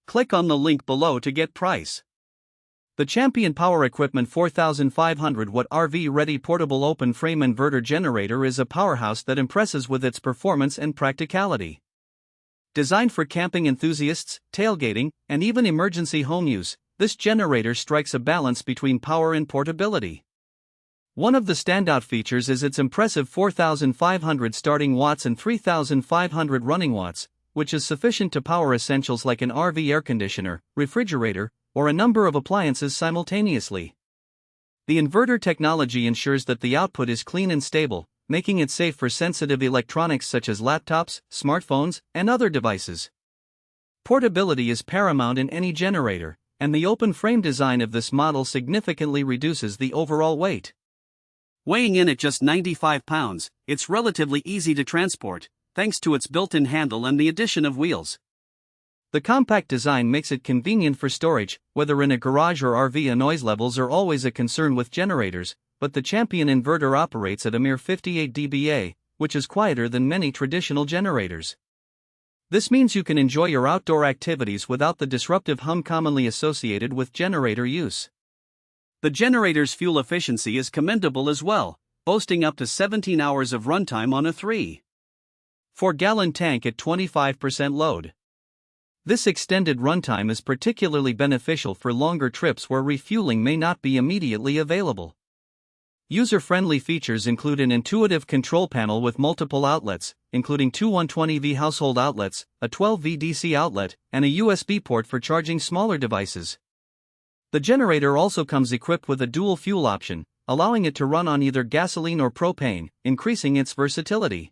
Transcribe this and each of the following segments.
Click on the link below to get price. The Champion Power Equipment 4500W RV-ready portable open-frame inverter generator is a powerhouse that impresses with its performance and practicality. Designed for camping enthusiasts, tailgating, and even emergency home use, this generator strikes a balance between power and portability. One of the standout features is its impressive 4,500 starting watts and 3,500 running watts, which is sufficient to power essentials like an RV air conditioner, refrigerator, or a number of appliances simultaneously. The inverter technology ensures that the output is clean and stable, making it safe for sensitive electronics such as laptops, smartphones, and other devices. Portability is paramount in any generator, and the open frame design of this model significantly reduces the overall weight. Weighing in at just 95 pounds, it's relatively easy to transport, thanks to its built-in handle and the addition of wheels. The compact design makes it convenient for storage, whether in a garage or RV. Noise levels are always a concern with generators, but the Champion inverter operates at a mere 58 dBA, which is quieter than many traditional generators. This means you can enjoy your outdoor activities without the disruptive hum commonly associated with generator use. The generator's fuel efficiency is commendable as well, boasting up to 17 hours of runtime on a 3.4-gallon tank at 25% load. This extended runtime is particularly beneficial for longer trips where refueling may not be immediately available. User-friendly features include an intuitive control panel with multiple outlets, including two 120V household outlets, a 12V DC outlet, and a USB port for charging smaller devices. The generator also comes equipped with a dual fuel option, allowing it to run on either gasoline or propane, increasing its versatility.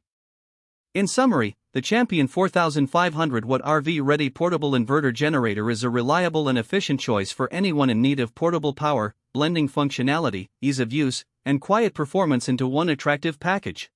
In summary, the Champion 4500W RV-ready portable inverter generator is a reliable and efficient choice for anyone in need of portable power, blending functionality, ease of use, and quiet performance into one attractive package.